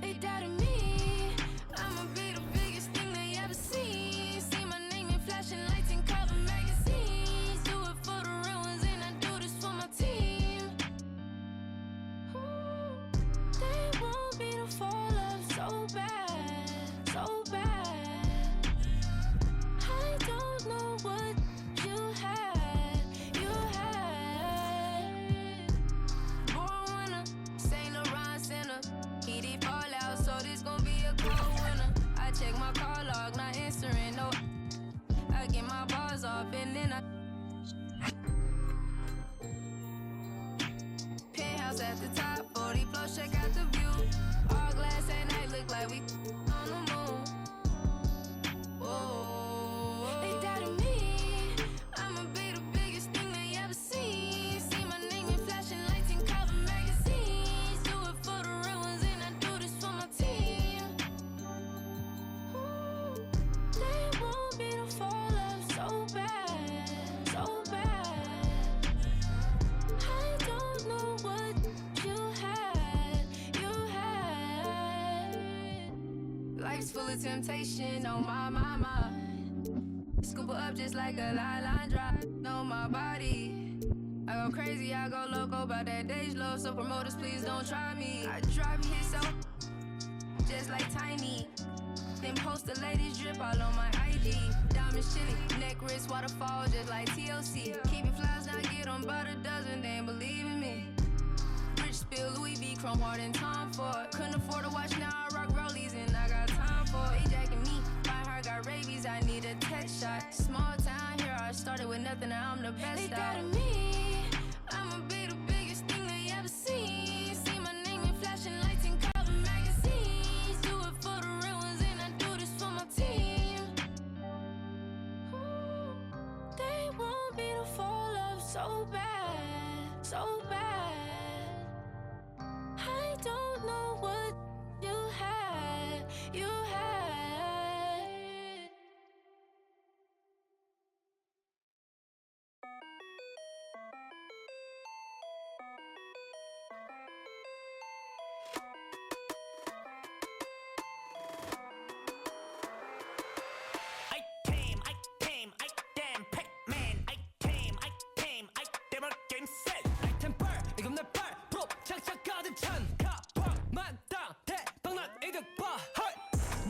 They doubted me. I'ma be the biggest thing they ever seen. See my name in flashing lights and cover magazines. Do it for the real ones and I do this for my team. They want me to fall off so bad, so bad. I don't know what you had. Born winner, Saint Laurent Center. He did fall out, so this gon' be a cold winter. I check my call log, not answering, no. I get my bars off and then I penthouse at the top, 40 floors, check out the view. All glass at night, look like we on the moon. Whoa, they doubted me. I'ma be the biggest thing they ever seen. See my name in flashing lights and cover magazines. Do it for the real ones and I do this for my team. They want me to fall off so bad, so bad. I don't know what you had. Life's full of temptation on my mind. Scoop her up just like a line drop. Know my body. I go crazy, I go loco about that Dej Loaf. So promoters, please don't try me. I drop hits so just like Tiny. Then post the latest drip all on my IG. Diamonds chilly, neck wrist waterfall just like TLC. Keep it flies, now get on about a dozen, they ain't believe in me. Rich spill, Louis V, chrome hard and Tom Ford. Couldn't afford to watch, now I rock rollies and I got time for it. They jacking me, my heart got rabies, I need a tech shot. Small town here, I started with nothing, now I'm the best. They doubted me, I'ma be the biggest thing they ever seen. See my name in flashing lights and cover magazines. Do it for the real ones and I do this for my team. They want me to fall off so bad, so bad. I don't know what you had. I damn Pac-Man. I came, damn game set. 아이템 뻘, 이건 내 뻘, 프로 착착 가득 찬 가방만 땅, 대박난 이득봐.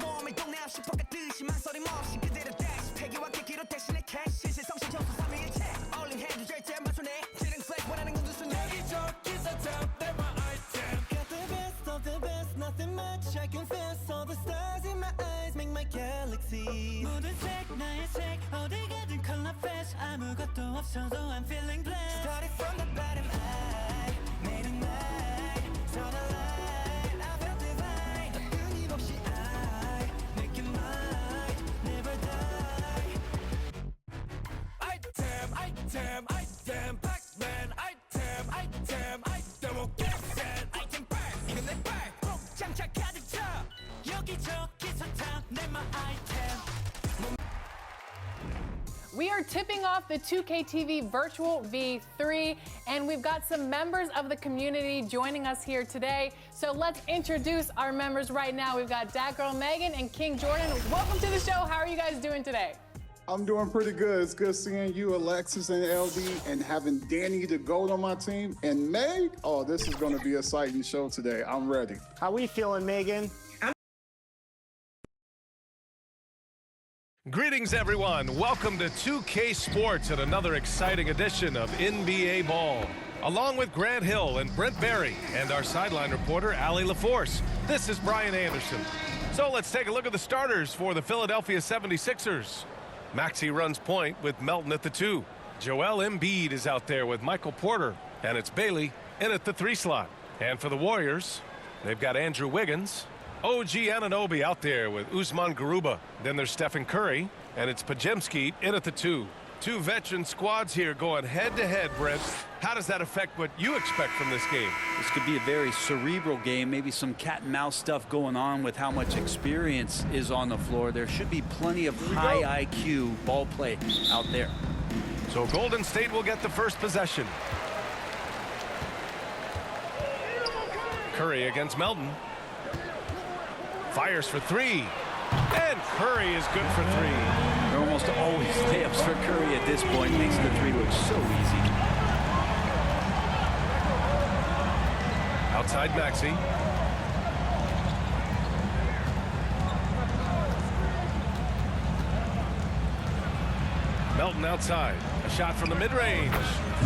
몸을 동네 없이 볶아듯이 망설임 없이 그대로 dash. 폐기와 객기로 대신에 캐시 실성시 점수 3위일체 올린 핸드 절대 맞춰내 지능 플렉 원하는 건 두순 여기저기서 탑 my item. Got the best of the best, nothing much I confess. All the stars in my eyes make my galaxy. 모든 색 나의 색 어디 가든 color flash. 아무것도 없어도 I'm feeling blessed. Started from the bottom, I made it mine. Saw the light, I felt divine. 끊임없이 I make it mine, never die. Item, Pac-Man. Item, won't get set. Item back, 이건 내 back. 꼭 장착 가득 차. 여기저기서 탑내 my item. We are tipping off the 2K TV Virtual V3, and we've got some members of the community joining us here today. So let's introduce our members right now. We've got Dat Girl Megan and King Jordan. Welcome to the show. How are you guys doing today? I'm doing pretty good. It's good seeing you, Alexis and LD, and having Danny the GOAT on my team. And Meg, oh, this is going to be an exciting show today. I'm ready. How we feeling, Megan? Greetings, everyone. Welcome to 2K Sports and another exciting edition of NBA Ball. Along with Grant Hill and Brent Berry and our sideline reporter, Allie LaForce, this is Brian Anderson. So let's take a look at the starters for the Philadelphia 76ers. Maxey runs point with Melton at the 2. Joel Embiid is out there with Michael Porter, and it's Bailey in at the 3 slot. And for the Warriors, they've got Andrew Wiggins, OG Anunoby out there with Usman Garuba. Then there's Stephen Curry, and it's Podziemski in at the 2. Two veteran squads here going head-to-head, Brent. How does that affect what you expect from this game? This could be a very cerebral game, maybe some cat-and-mouse stuff going on with how much experience is on the floor. There should be plenty of high IQ ball play out there. So Golden State will get the first possession. Curry against Melton. Fires for three. And Curry is good for three. They're almost always layups for Curry at this point. Makes the three look so easy. Outside Maxey. Melton outside. A shot from the mid-range.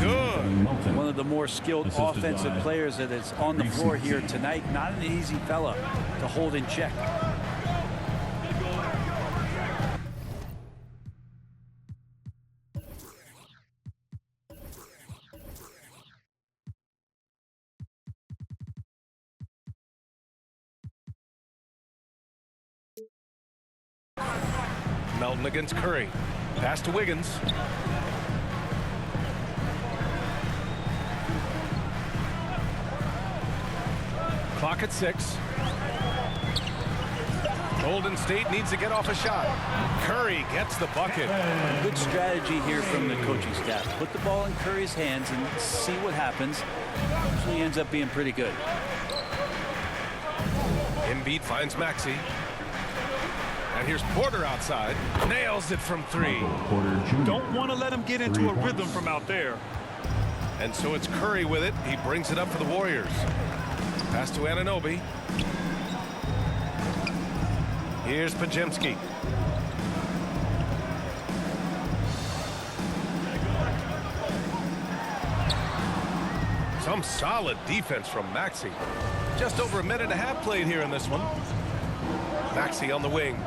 Good. One of the more skilled offensive players that is on the floor here tonight. Not an easy fella to hold in check. Melton against Curry. Pass to Wiggins. Clock at 6. Golden State needs to get off a shot. Curry gets the bucket. Good strategy here from the coaching staff. Put the ball in Curry's hands and see what happens. Usually ends up being pretty good. Embiid finds Maxey. And here's Porter outside. Nails it from 3. Don't want to let him get into a rhythm from out there. And so it's Curry with it. He brings it up for the Warriors. Pass to Anunoby. Here's Podziemski. Some solid defense from Maxey. Just over a minute and a half played here in this one. Maxey on the wing.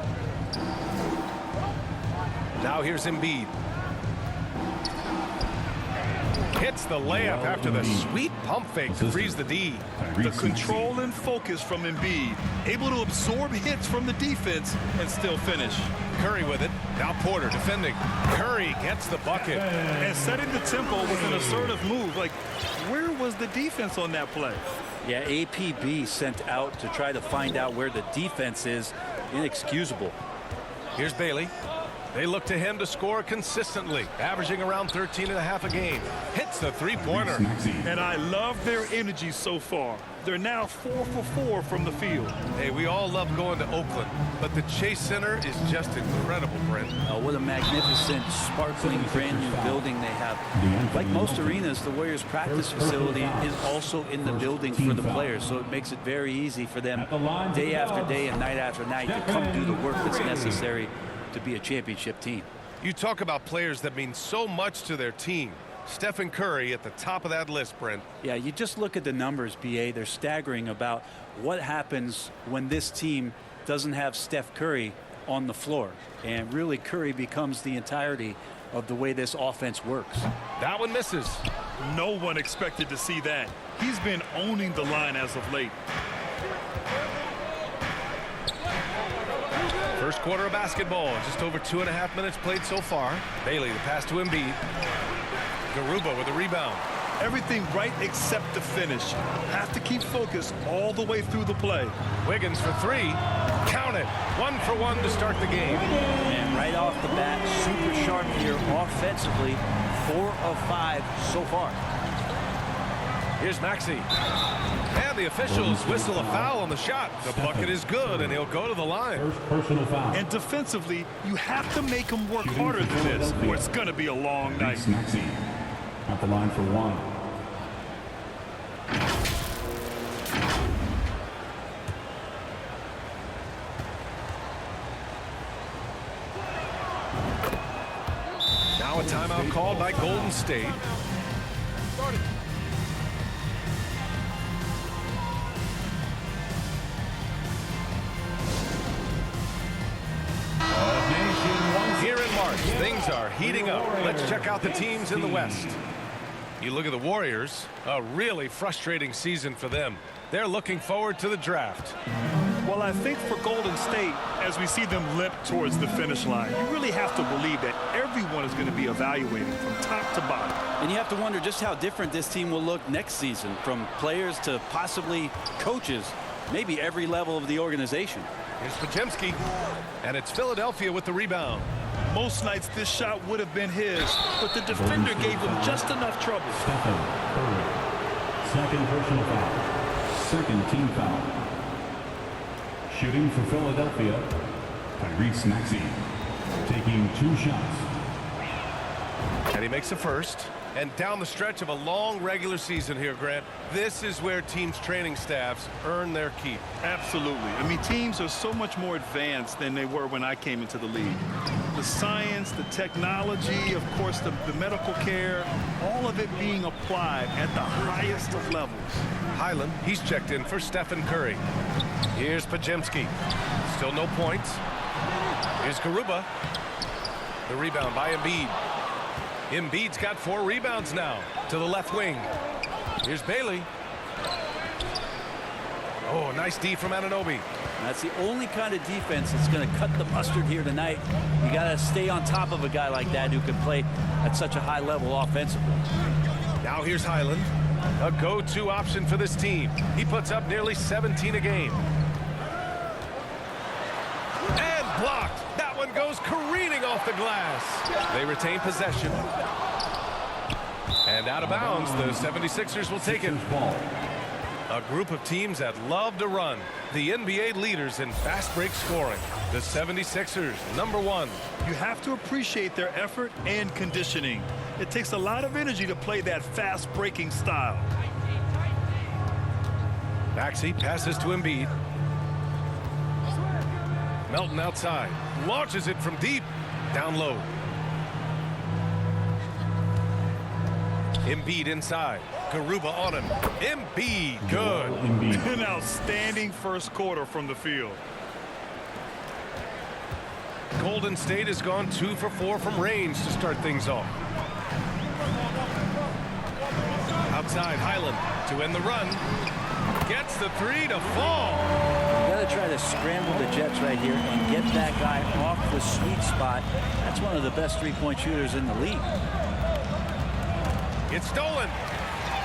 Now here's Embiid. Hits the layup after the sweet pump fake to freeze the D. The control and focus from Embiid. Able to absorb hits from the defense and still finish. Curry with it. Now Porter defending. Curry gets the bucket. And setting the tempo with an assertive move. Like, where was the defense on that play? Yeah, APB sent out to try to find out where the defense is. Inexcusable. Here's Bailey. They look to him to score consistently, averaging around 13.5 a game. Hits the three-pointer. And I love their energy so far. They're now 4 for 4 from the field. Hey, we all love going to Oakland, but the Chase Center is just incredible, Brent. What a magnificent, sparkling, brand new building they have. Like most arenas, the Warriors practice facility is also in the building for the players, so it makes it very easy for them day after day and night after night to come do the work that's necessary to be a championship team. You talk about players that mean so much to their team. Stephen Curry at the top of that list, Brent. Yeah, you just look at the numbers, BA. They're staggering about what happens when this team doesn't have Steph Curry on the floor. And really, Curry becomes the entirety of the way this offense works. That one misses. No one expected to see that. He's been owning the line as of late. First quarter of basketball, just over 2.5 minutes played so far. Bailey, the pass to Embiid. Garuba with a rebound. Everything right except the finish. Have to keep focused all the way through the play. Wiggins for 3. Count it. 1 for 1 to start the game. And right off the bat, super sharp here offensively. 4 of 5 so far. Here's Maxey. And the officials whistle a foul on the shot. The bucket is good, and he'll go to the line. First personal foul. And defensively, you have to make them work harder than this, or it's going to be a long night. Maxey at the line for 1. Now a timeout called by Golden State. Here in March, things are heating up. Let's check out the teams in the West. You look at the Warriors, a really frustrating season for them. They're looking forward to the draft. Well, I think for Golden State, as we see them limp towards the finish line, you really have to believe that everyone is going to be evaluating from top to bottom. And you have to wonder just how different this team will look next season, from players to possibly coaches, maybe every level of the organization. Here's Podziemski, and it's Philadelphia with the rebound. Most nights this shot would have been his, but the defender gave him just enough trouble. Stephen Curry. Second personal foul. Second team foul. Shooting for Philadelphia, Tyrese Maxey. Taking 2 shots. And he makes a first. And down the stretch of a long regular season here, Grant, this is where teams' training staffs earn their keep. Absolutely. I mean, teams are so much more advanced than they were when I came into the league. The science, the technology, of course, the medical care, all of it being applied at the highest of levels. Highland, he's checked in for Stephen Curry. Here's Podziemski. Still no points. Here's Garuba. The rebound by Embiid. Embiid's got 4 rebounds now to the left wing. Here's Bailey. Oh, nice D from Anunoby. That's the only kind of defense that's going to cut the mustard here tonight. You got to stay on top of a guy like that who can play at such a high level offensively. Now here's Highland, a go-to option for this team. He puts up nearly 17 a game. And blocked. That one goes careening off the glass. They retain possession. And out of bounds, the 76ers will take it. A group of teams that love to run. The NBA leaders in fast break scoring. The 76ers, #1. You have to appreciate their effort and conditioning. It takes a lot of energy to play that fast breaking style. Maxey passes to Embiid. Melton outside. Launches it from deep. Down low. Embiid inside. Garuba on him. Embiid, good. An outstanding first quarter from the field. Golden State has gone 2 for 4 from range to start things off. Outside, Highland to end the run. Gets the 3 to fall. You got to try to scramble the Jets right here and get that guy off the sweet spot. That's one of the best three-point shooters in the league. It's stolen.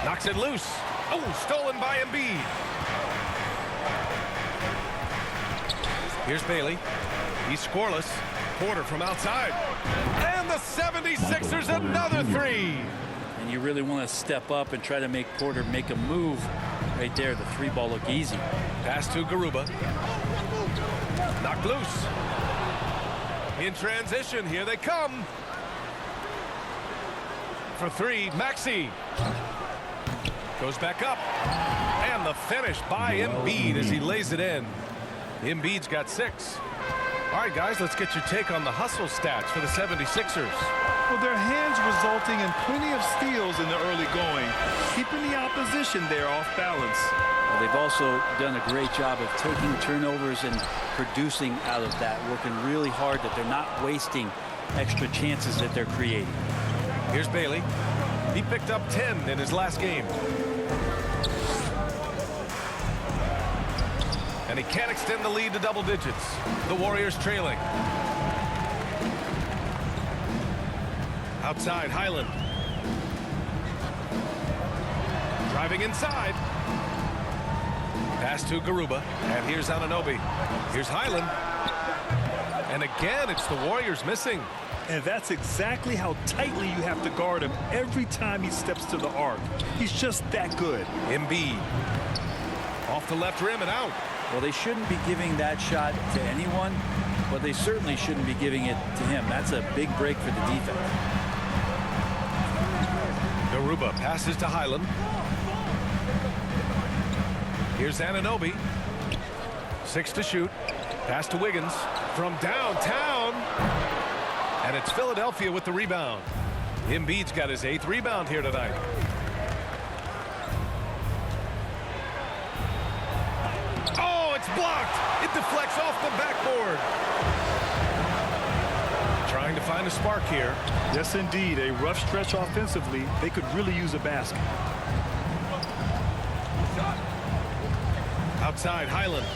Knocks it loose. Oh, stolen by Embiid. Here's Bailey. He's scoreless. Porter from outside. And the 76ers another 3. And you really want to step up and try to make Porter make a move right there. The 3 ball look easy. Pass to Garuba. Knocked loose. In transition, here they come. For 3, Maxey. Goes back up. And the finish by Embiid as he lays it in. Embiid's got 6. All right, guys, let's get your take on the hustle stats for the 76ers. Well, their hands resulting in plenty of steals in the early going, keeping the opposition there off balance. Well, they've also done a great job of taking turnovers and producing out of that, working really hard that they're not wasting extra chances that they're creating. Here's Bailey. He picked up 10 in his last game. And he can't extend the lead to double digits. The Warriors trailing. Outside, Highland. Driving inside. Pass to Garuba. And here's Anunoby. Here's Highland. And again, it's the Warriors missing. And that's exactly how tightly you have to guard him every time he steps to the arc. He's just that good. Embiid. Off the left rim and out. Well, they shouldn't be giving that shot to anyone, but they certainly shouldn't be giving it to him. That's a big break for the defense. Garuba passes to Highland. Here's Anunoby. 6 to shoot. Pass to Wiggins from downtown. And it's Philadelphia with the rebound. Embiid's got his 8th rebound here tonight. Oh, it's blocked. It deflects off the backboard. Trying to find a spark here. Yes, indeed. A rough stretch offensively. They could really use a basket. Outside, Highland.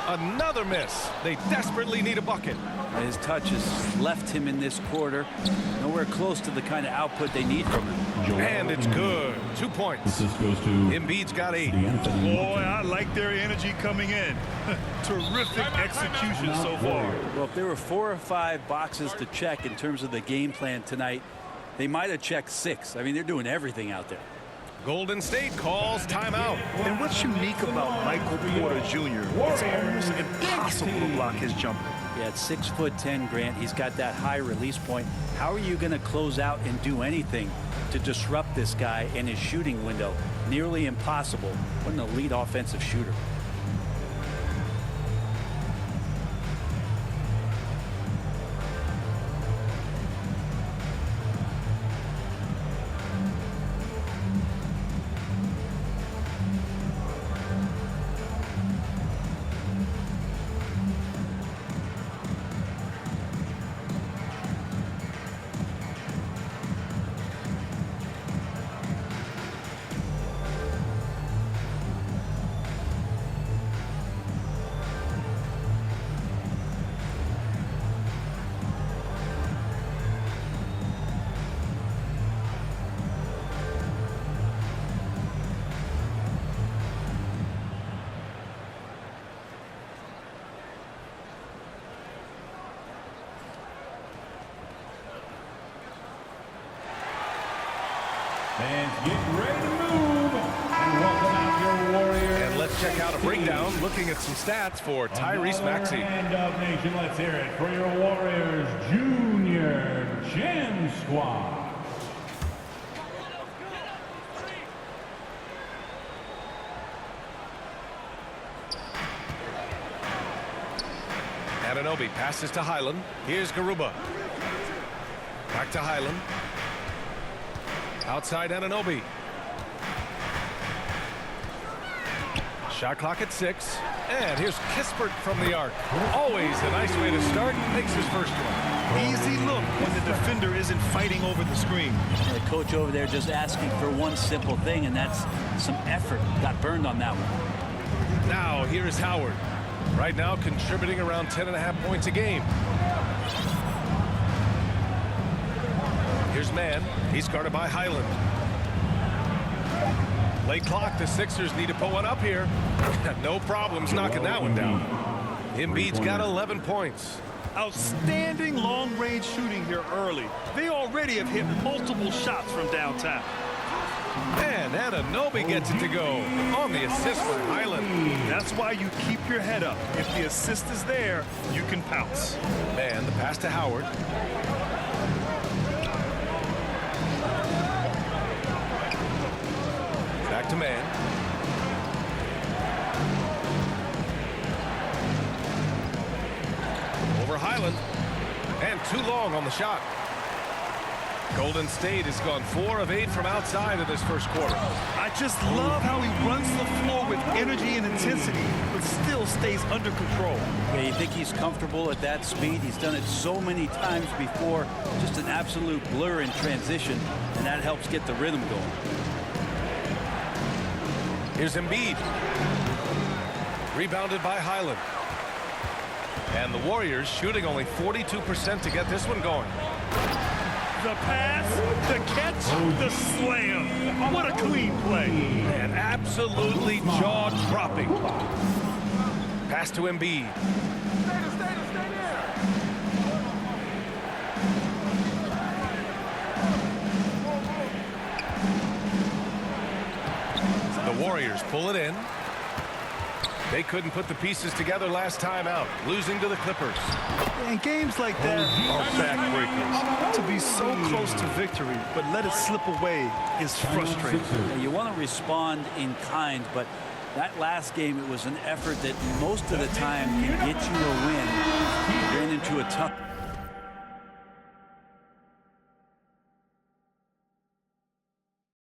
Another miss. They desperately need a bucket. His touch has left him in this quarter. Nowhere close to the kind of output they need from him. And it's good. 2 points. This goes to Embiid's got 8. Boy, I like their energy coming in. Terrific execution so far. Well, if there were 4 or 5 boxes to check in terms of the game plan tonight, They might have checked 6. I mean, they're doing everything out there. Golden State calls timeout. And what's unique about Michael Porter Jr., it's almost impossible to block his jumper. Yeah, at 6'10", Grant, he's got that high release point. How are you going to close out and do anything to disrupt this guy in his shooting window? Nearly impossible. What an elite offensive shooter. Fans, get ready to move. And welcome out your Warriors. And let's check out a breakdown looking at some stats for Tyrese Maxey. And of Nation, let's hear it for your Warriors Junior Gen Squad. Anunoby passes to Highland. Here's Garuba. Back to Highland. Outside Anunoby. Shot clock at 6. And here's Kispert from the arc. Always a nice way to start. Makes his first one. Easy look when the defender isn't fighting over the screen. The coach over there just asking for one simple thing, and that's some effort. Got burned on that one. Now here's Howard. Right now contributing around 10.5 points a game. Here's Mann. He's guarded by Highland. Late clock. The Sixers need to put one up here. No problems knocking that one down. Embiid's got 11 points. Outstanding long-range shooting here early. They already have hit multiple shots from downtown. And Anunoby gets it to go on the assist for Highland. That's why you keep your head up. If the assist is there, you can pounce. And the pass to Howard. Back to Mann. Over Highland. And too long on the shot. Golden State has gone 4 of 8 from outside of this first quarter. I just love how he runs the floor with energy and intensity, but still stays under control. Yeah, you think he's comfortable at that speed? He's done it so many times before. Just an absolute blur in transition, and that helps get the rhythm going. Here's Embiid. Rebounded by Highland. And the Warriors shooting only 42% to get this one going. The pass, the catch, the slam. What a clean play. And absolutely jaw-dropping. Pass to Embiid. The Warriors pull it in. They couldn't put the pieces together last time out, losing to the Clippers. And games like that are backbreakers. To be so close to victory, but let it slip away is frustrating. You want to respond in kind, but that last game, it was an effort that most of the time can get you a win. Ran into a tough